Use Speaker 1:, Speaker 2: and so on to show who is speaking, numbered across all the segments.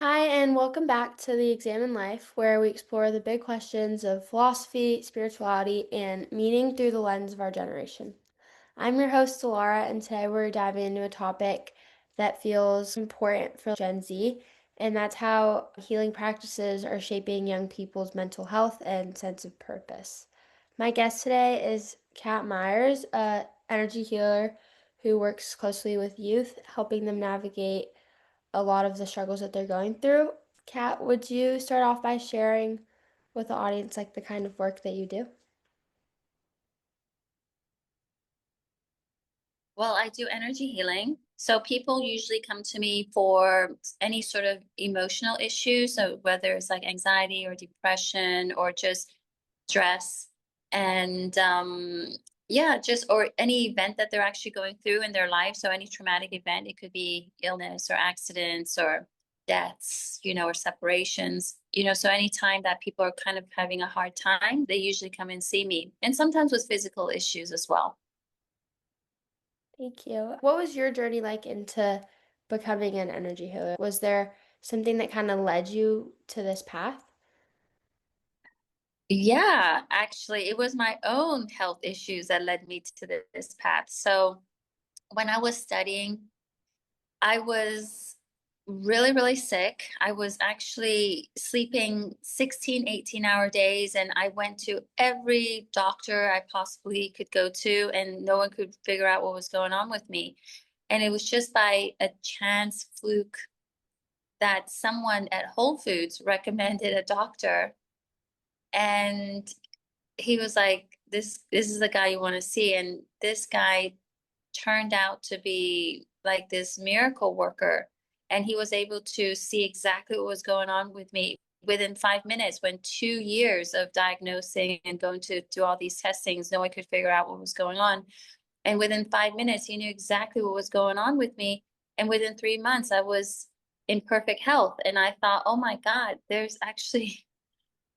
Speaker 1: Hi, and welcome back to the Examine Life, where we explore the big questions of philosophy, spirituality, and meaning through the lens of our generation. I'm your host, Laura, and today we're diving into a topic that feels important for Gen Z, and that's how healing practices are shaping young people's mental health and sense of purpose. My guest today is Kat Myers, a energy healer who works closely with youth, helping them navigate a lot of the struggles that they're going through. Kat, would you start off by sharing with the audience like the kind of work that you do?
Speaker 2: Well, I do energy healing. So people usually come to me for any sort of emotional issues. So whether it's like anxiety or depression or just stress and yeah, just or any event that they're actually going through in their life. So any traumatic event, it could be illness or accidents or deaths, or separations. So anytime that people are kind of having a hard time, they usually come and see me. And sometimes with physical issues as well.
Speaker 1: Thank you. What was your journey like into becoming an energy healer? Was there something that kind of led you to this path?
Speaker 2: Yeah, actually, it was my own health issues that led me to this path. So when I was studying, I was really, really sick. I was actually sleeping 16, 18-hour days, and I went to every doctor I possibly could go to, and no one could figure out what was going on with me. And it was just by a chance fluke that someone at Whole Foods recommended a doctor. And he was like, this is the guy you want to see. And this guy turned out to be like this miracle worker. And he was able to see exactly what was going on with me within 5 minutes, when 2 years of diagnosing and going to do all these testings, no one could figure out what was going on. And within 5 minutes, he knew exactly what was going on with me. And within 3 months, I was in perfect health. And I thought, oh my God, there's actually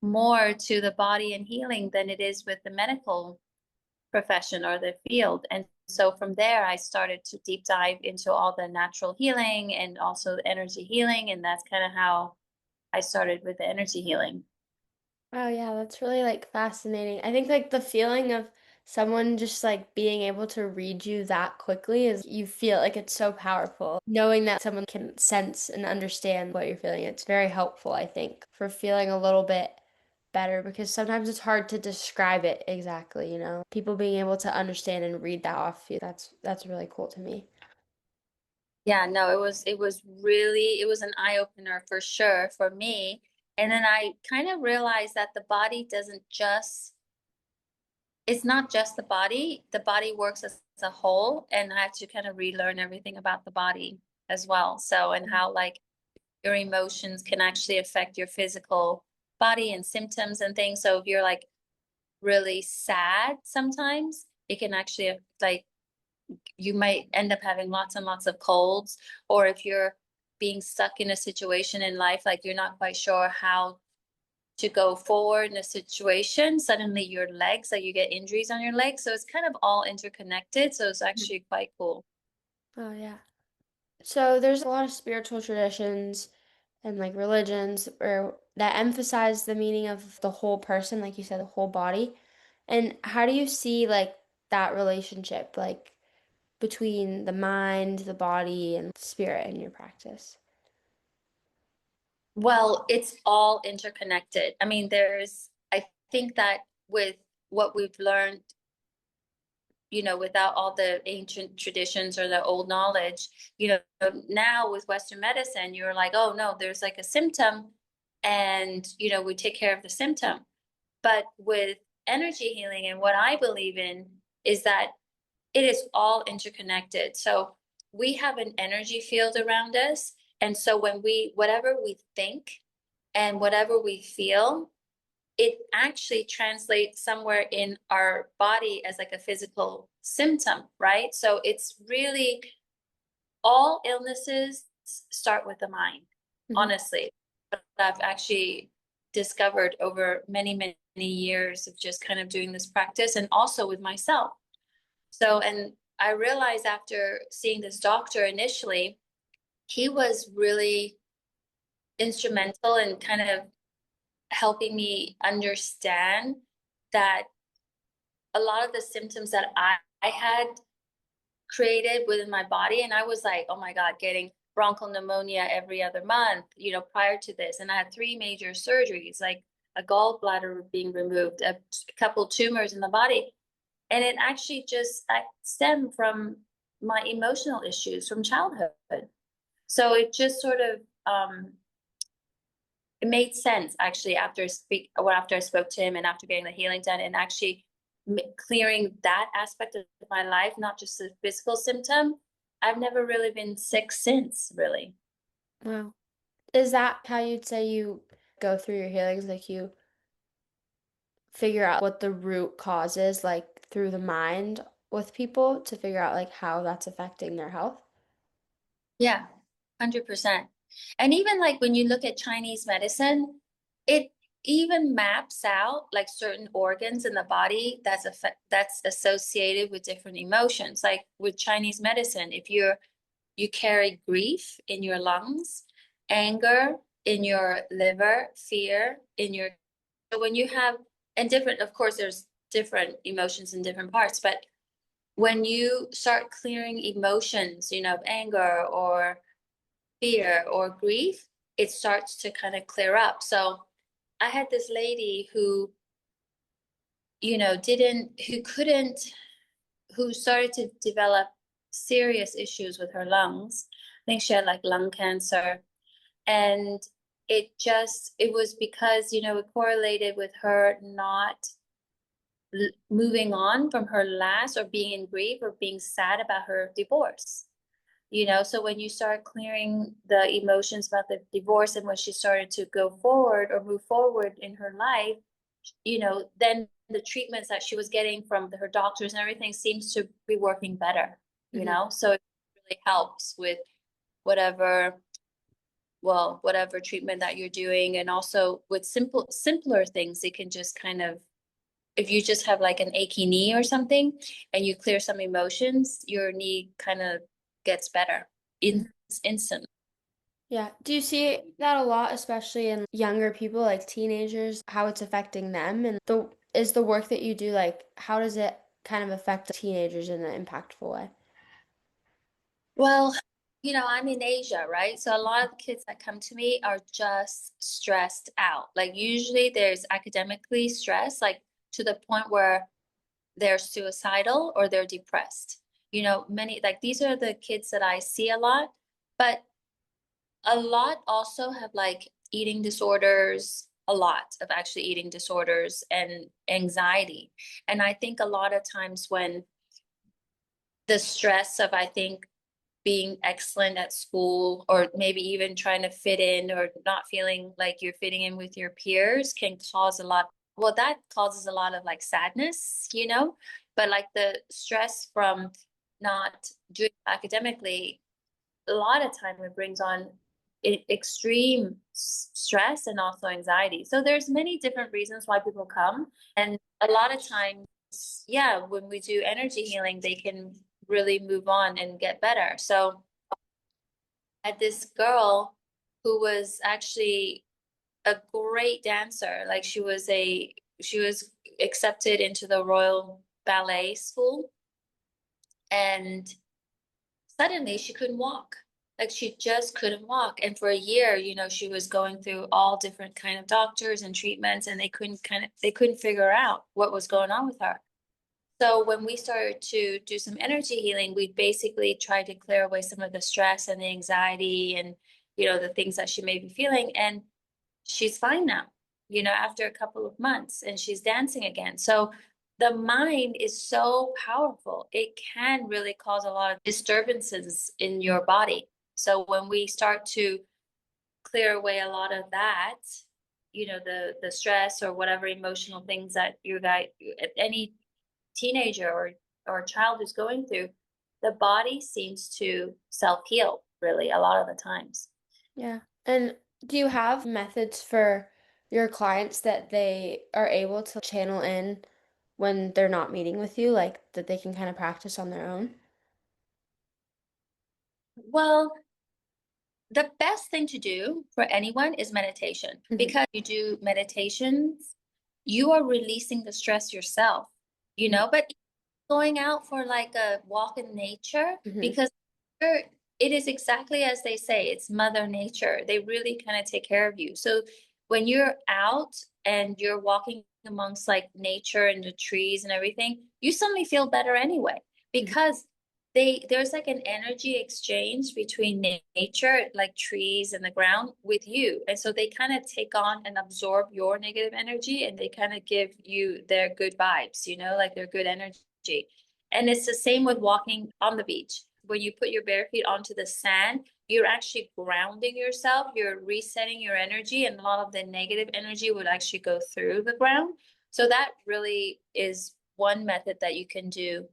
Speaker 2: more to the body and healing than it is with the medical profession or the field. And so from there, I started to deep dive into all the natural healing and also the energy healing. And that's kind of how I started with the energy healing.
Speaker 1: Oh yeah, that's really like fascinating. I think like the feeling of someone just like being able to read you that quickly is you feel like it's so powerful. Knowing that someone can sense and understand what you're feeling, it's very helpful, I think, for feeling a little bit better because sometimes it's hard to describe it exactly, you know. People being able to understand and read that off you, that's really cool to me.
Speaker 2: Yeah, no, it was an eye opener for sure for me. And then I kind of realized that the body doesn't just it's not just the body works as a whole, and I had to kind of relearn everything about the body as well. So, and how like your emotions can actually affect your physical body and symptoms and things. So if you're like really sad sometimes, it can actually like you might end up having lots and lots of colds, or if you're being stuck in a situation in life, like you're not quite sure how to go forward in a situation, suddenly your legs, like you get injuries on your legs. So it's kind of all interconnected. So it's
Speaker 1: Mhm.
Speaker 2: actually quite cool.
Speaker 1: Oh yeah. So there's a lot of spiritual traditions and like religions or that emphasize the meaning of the whole person, like you said, the whole body. And how do you see like that relationship, like between the mind, the body, and spirit in your practice?
Speaker 2: Well, it's all interconnected. I mean, I think that with what we've learned, without all the ancient traditions or the old knowledge, now with Western medicine, you're like, oh no, there's like a symptom and, we take care of the symptom. But with energy healing and what I believe in is that it is all interconnected. So we have an energy field around us. And so whatever we think and whatever we feel, it actually translates somewhere in our body as like a physical symptom, right? So it's really all illnesses start with the mind,
Speaker 1: Hmm.
Speaker 2: honestly. But I've actually discovered over many, many years of just kind of doing this practice and also with myself. So, and I realized after seeing this doctor initially, he was really instrumental in kind of helping me understand that a lot of the symptoms that I had created within my body, and I was like, oh my God, getting bronchial pneumonia every other month, prior to this. And I had three major surgeries, like a gallbladder being removed, a couple tumors in the body. And it actually just stemmed from my emotional issues from childhood. So it just sort of it made sense actually after I spoke to him and after getting the healing done and actually clearing that aspect of my life, not just the physical symptom. I've never really been sick since, really.
Speaker 1: Wow. Is that how you'd say you go through your healings? Like you figure out what the root cause is, like through the mind with people to figure out like how that's affecting their health?
Speaker 2: Yeah, 100%. And even like when you look at Chinese medicine, it even maps out like certain organs in the body that's associated with different emotions. Like with Chinese medicine, if you carry grief in your lungs, anger in your liver, fear in your so when you have and different, of course, there's different emotions in different parts, but when you start clearing emotions, of anger or fear or grief, it starts to kind of clear up. So I had this lady who, who couldn't, who started to develop serious issues with her lungs. I think she had like lung cancer. And it was because, it correlated with her not moving on from her last or being in grief or being sad about her divorce. So when you start clearing the emotions about the divorce and when she started to go forward or move forward in her life, then the treatments that she was getting from her doctors and everything seems to be working better,
Speaker 1: Hmm.
Speaker 2: so it really helps with whatever, whatever treatment that you're doing. And also with simpler things, it can just kind of, if you just have like an achy knee or something and you clear some emotions, your knee kind of gets better in instant.
Speaker 1: Yeah. Do you see that a lot, especially in younger people, like teenagers, how it's affecting them? And the work that you do, like, how does it kind of affect teenagers in an impactful way?
Speaker 2: Well, I'm in Asia, right? So a lot of the kids that come to me are just stressed out. Like usually there's academically stressed, like to the point where they're suicidal or they're depressed. Many like these are the kids that I see a lot, but a lot also have like eating disorders, a lot of actually eating disorders and anxiety. And I think a lot of times when the stress of, I think, being excellent at school or maybe even trying to fit in or not feeling like you're fitting in with your peers can cause a lot. Well, that causes a lot of like sadness, but like the stress from not doing academically, a lot of time it brings on extreme stress and also anxiety. So there's many different reasons why people come. And a lot of times, yeah, when we do energy healing, they can really move on and get better. So I had this girl who was actually a great dancer. Like she was accepted into the Royal Ballet School, and suddenly she couldn't walk. Like she just couldn't walk. And for a year, she was going through all different kind of doctors and treatments, and they couldn't figure out what was going on with her. So when we started to do some energy healing, we basically tried to clear away some of the stress and the anxiety and, the things that she may be feeling. And she's fine now, after a couple of months, and she's dancing again. So the mind is so powerful. It can really cause a lot of disturbances in your body. So when we start to clear away a lot of that, the stress or whatever emotional things that any teenager or child who's going through, the body seems to self-heal really a lot of the times.
Speaker 1: Yeah. And do you have methods for your clients that they are able to channel in when they're not meeting with you, like that they can kind of practice on their own?
Speaker 2: Well, the best thing to do for anyone is meditation
Speaker 1: Hmm.
Speaker 2: because you do meditations, you are releasing the stress yourself, but going out for like a walk in nature
Speaker 1: Hmm.
Speaker 2: because it is exactly as they say, it's Mother Nature. They really kind of take care of you. So when you're out and you're walking amongst like nature and the trees and everything, you suddenly feel better anyway
Speaker 1: Hmm.
Speaker 2: because there's like an energy exchange between nature, like trees and the ground, with you. And so they kind of take on and absorb your negative energy and they kind of give you their good vibes, like their good energy. And it's the same with walking on the beach. When you put your bare feet onto the sand, you're actually grounding yourself, you're resetting your energy, and a lot of the negative energy would actually go through the ground. So that really is one method that you can do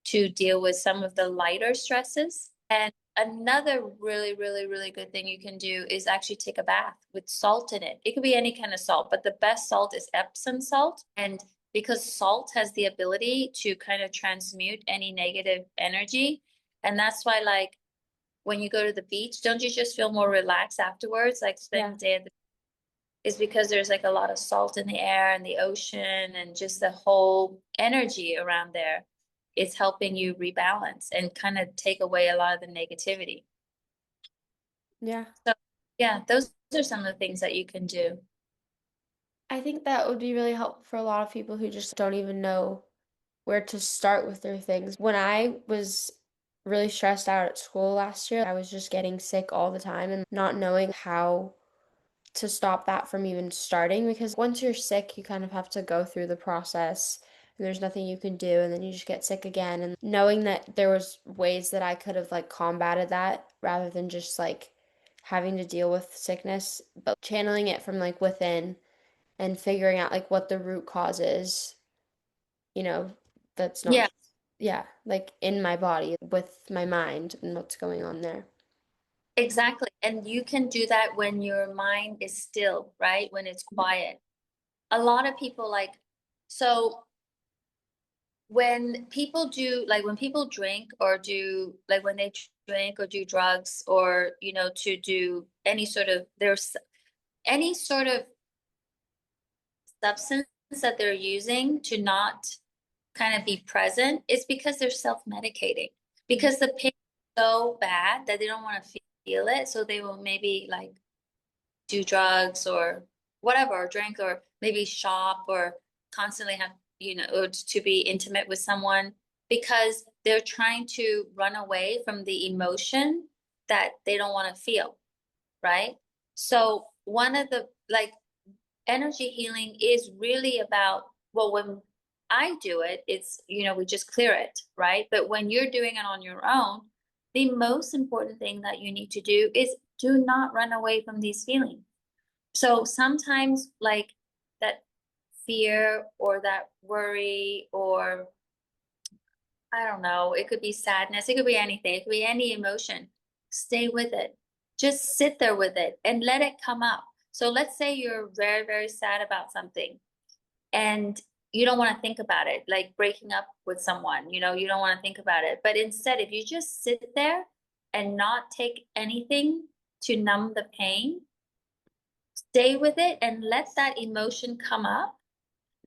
Speaker 2: to deal with some of the lighter stresses. And another really, really, really good thing you can do is actually take a bath with salt in it. It could be any kind of salt, but the best salt is Epsom salt. And because salt has the ability to kind of transmute any negative energy. And that's why, like, when you go to the beach, don't you just feel more relaxed afterwards? Like spending
Speaker 1: Yeah.
Speaker 2: the day at the is because there's like a lot of salt in the air and the ocean and just the whole energy around there is helping you rebalance and kind of take away a lot of the negativity.
Speaker 1: Yeah.
Speaker 2: So, yeah, those are some of the things that you can do.
Speaker 1: I think that would be really helpful for a lot of people who just don't even know where to start with their things. When I was really stressed out at school last year, I was just getting sick all the time and not knowing how to stop that from even starting because once you're sick, you kind of have to go through the process and there's nothing you can do and then you just get sick again. And knowing that there was ways that I could have like combated that rather than just like having to deal with sickness, but channeling it from like within and figuring out like what the root cause is, you know, that's not
Speaker 2: Yeah,
Speaker 1: just, yeah, like in my body with my mind and what's going on there.
Speaker 2: exactly. And you can do that when your mind is still, right? When it's quiet. A lot of people so when people drink or do like when they drink or do drugs or to do any sort of substance that they're using to not kind of be present is because they're self-medicating
Speaker 1: Mhm.
Speaker 2: because the pain is so bad that they don't want to feel it, so they will maybe like do drugs or whatever, or drink, or maybe shop, or constantly have, or to be intimate with someone because they're trying to run away from the emotion that they don't want to feel, right? So one of the like energy healing is really about, well, when I do it, it's, we just clear it, right? But when you're doing it on your own, the most important thing that you need to do is do not run away from these feelings. So sometimes, like that fear or that worry, or I don't know, it could be sadness, it could be anything, it could be any emotion. Stay with it. Just sit there with it and let it come up. So let's say you're very, very sad about something and you don't want to think about it, like breaking up with someone, you don't want to think about it. But instead, if you just sit there and not take anything to numb the pain, stay with it and let that emotion come up,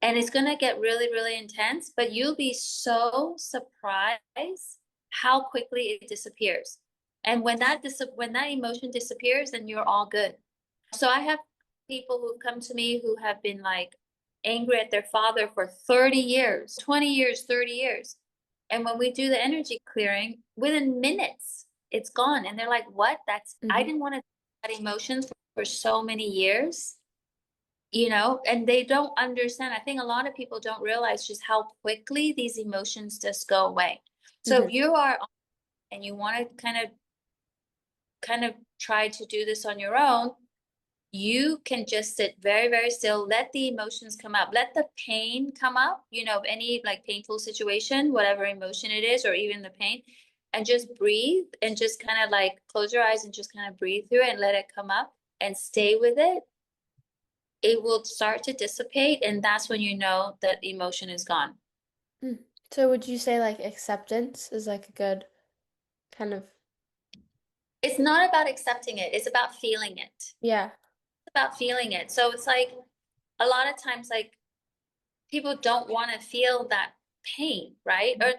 Speaker 2: and it's going to get really, really intense, but you'll be so surprised how quickly it disappears. And when that emotion disappears, then you're all good. So I have people who've come to me who have been like angry at their father for 30 years, 20 years, 30 years. And when we do the energy clearing, within minutes, it's gone. And they're like, what? I
Speaker 1: Hmm.
Speaker 2: didn't want to that emotions for so many years, and they don't understand. I think a lot of people don't realize just how quickly these emotions just go away. So
Speaker 1: Hmm.
Speaker 2: if you are and you want to kind of try to do this on your own, you can just sit very, very still, let the emotions come up, let the pain come up, any like painful situation, whatever emotion it is, or even the pain, and just breathe and just kind of like close your eyes and just kind of breathe through it and let it come up and stay with it. It will start to dissipate, and that's when you know that the emotion is gone.
Speaker 1: So would you say like acceptance is like a good kind of
Speaker 2: It's not about accepting it. It's about feeling it. It's
Speaker 1: Yeah.
Speaker 2: about feeling it. So it's like a lot of times, like people don't want to feel that pain, right? Or,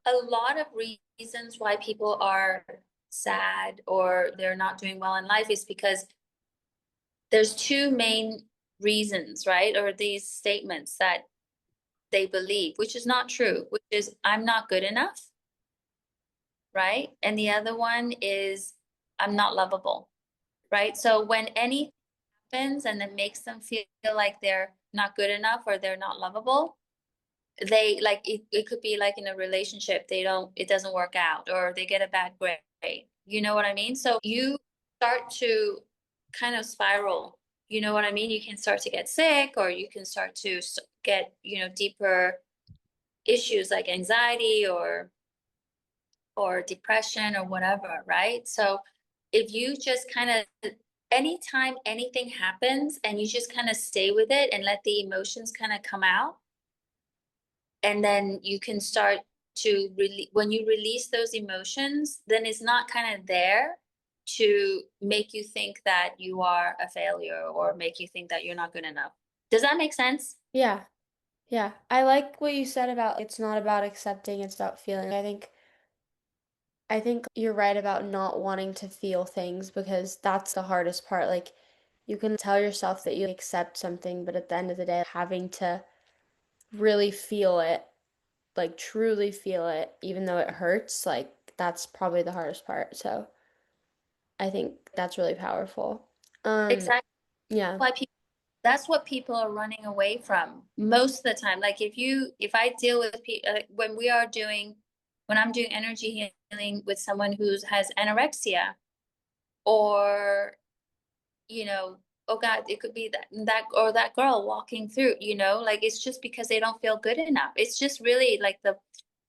Speaker 2: a lot of reasons why people are sad or they're not doing well in life is because there's two main reasons, right? Or these statements that they believe, which is not true, which is I'm not good enough, right? And the other one is I'm not lovable, right? So when anything happens and it makes them feel like they're not good enough or they're not lovable, they like it could be like in a relationship, it doesn't work out or they get a bad grade. You know what I mean? So you start to kind of spiral. You know what I mean? You can start to get sick or you can start to get, deeper issues like anxiety or depression or whatever, right? So if you just kind of anytime anything happens and you just kind of stay with it and let the emotions kind of come out, and then you can start to when you release those emotions, then it's not kind of there to make you think that you are a failure or make you think that you're not good enough. Does that make sense?
Speaker 1: Yeah. Yeah. I like what you said about it's not about accepting, it's about feeling. I think you're right about not wanting to feel things because that's the hardest part. Like you can tell yourself that you accept something, but at the end of the day, having to really feel it, like truly feel it, even though it hurts, like that's probably the hardest part. So I think that's really powerful.
Speaker 2: Exactly.
Speaker 1: Yeah.
Speaker 2: Why people That's what people are running away from most of the time. Like if I deal with people when I'm doing energy healing with someone who has anorexia or, you know, oh God, it could be that or that girl walking through, like it's just because they don't feel good enough. It's just really like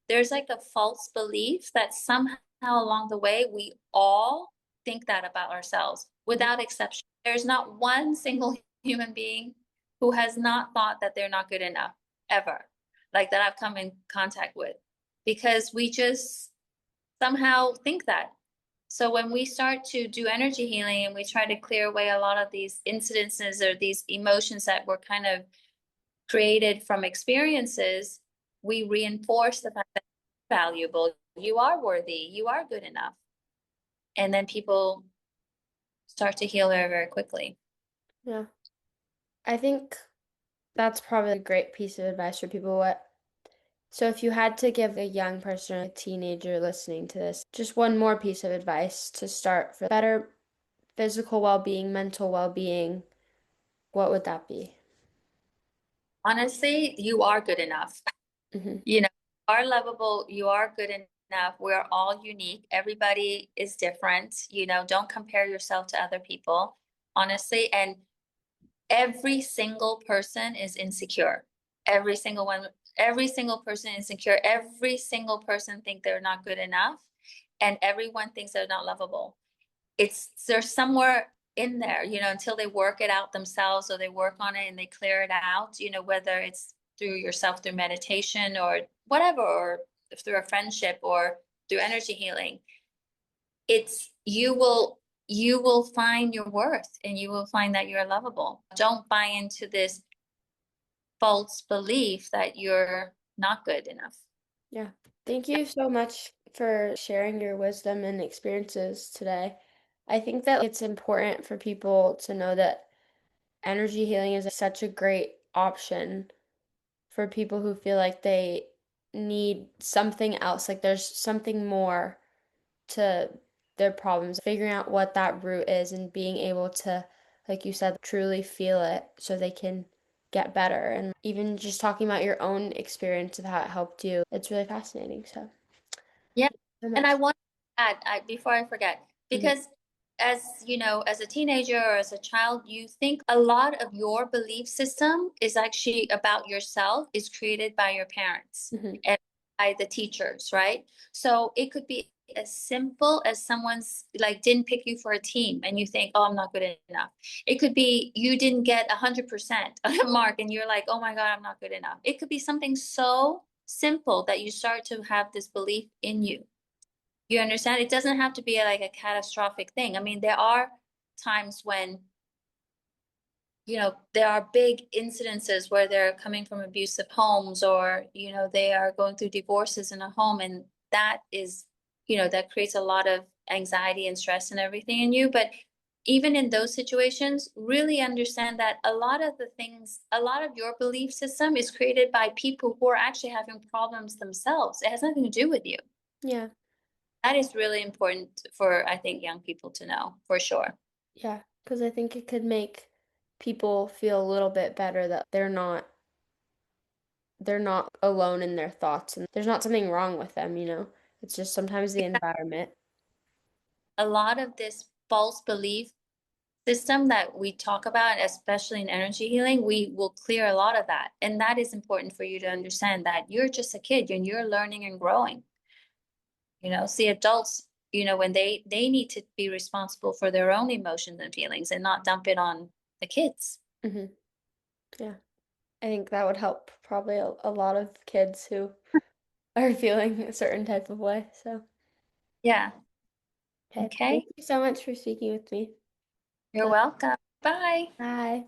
Speaker 2: there's like a false belief that somehow along the way we all think that about ourselves
Speaker 1: Mhm.
Speaker 2: without exception. There's not one single human being who has not thought that they're not good enough ever, like that I've come in contact with, because we just somehow think that. So when we start to do energy healing and we try to clear away a lot of these incidences or these emotions that were kind of created from experiences, we reinforce the fact that you're valuable, you are worthy, you are good enough. And then people start to heal very, very quickly.
Speaker 1: Yeah. I think that's probably a great piece of advice for people. So if you had to give a young person, a teenager listening to this, just one more piece of advice to start for better physical well-being, mental well-being, what would that be?
Speaker 2: Honestly, you are good enough.
Speaker 1: Hmm.
Speaker 2: You are lovable, you are good enough. We're all unique. Everybody is different. Don't compare yourself to other people, honestly. And every single person is insecure. Every single one, every single person is insecure. Every single person think they're not good enough, and everyone thinks they're not lovable. There's somewhere in there, until they work it out themselves or they work on it and they clear it out, whether it's through yourself, through meditation or whatever, or through a friendship or through energy healing. It's you will find your worth and you will find that you're lovable. Don't buy into this false belief that you're not good enough.
Speaker 1: Yeah. Thank you so much for sharing your wisdom and experiences today. I think that it's important for people to know that energy healing is such a great option for people who feel like they need something else, like there's something more to their problems, figuring out what that root is and being able to, like you said, truly feel it so they can get better. And even just talking about your own experience of how it helped you, it's really fascinating. So,
Speaker 2: Yeah.
Speaker 1: so
Speaker 2: And I
Speaker 1: much.
Speaker 2: want to add, before I forget,
Speaker 1: Mhm.
Speaker 2: because as a teenager or as a child, you think a lot of your belief system is actually about yourself, is created by your parents
Speaker 1: Mhm.
Speaker 2: and by the teachers, right? So it could be as simple as someone's like didn't pick you for a team and you think, oh, I'm not good enough. It could be you didn't get 100% on a mark and you're like, oh my God, I'm not good enough. It could be something so simple that you start to have this belief in you. You understand? It doesn't have to be like a catastrophic thing. I mean, there are times when, there are big incidences where they're coming from abusive homes, or, they are going through divorces in a home. And that is, that creates a lot of anxiety and stress and everything in you. But even in those situations, really understand that a lot of your belief system is created by people who are actually having problems themselves. It has nothing to do with you.
Speaker 1: Yeah.
Speaker 2: That is really important for, I think, young people to know for sure.
Speaker 1: Yeah, because I think it could make people feel a little bit better that they're not alone in their thoughts and there's not something wrong with them. It's just sometimes the environment.
Speaker 2: A lot of this false belief system that we talk about, especially in energy healing, we will clear a lot of that. And that is important for you to understand that you're just a kid and you're learning and growing. See, adults, when they need to be responsible for their own emotions and feelings and not dump it on the kids.
Speaker 1: Hmm. Yeah. I think that would help probably a lot of kids who are feeling a certain type of way. So,
Speaker 2: Yeah.
Speaker 1: okay. Thank
Speaker 2: Okay.
Speaker 1: you so much for speaking with me.
Speaker 2: You're
Speaker 1: Bye.
Speaker 2: welcome. Bye.
Speaker 1: Bye.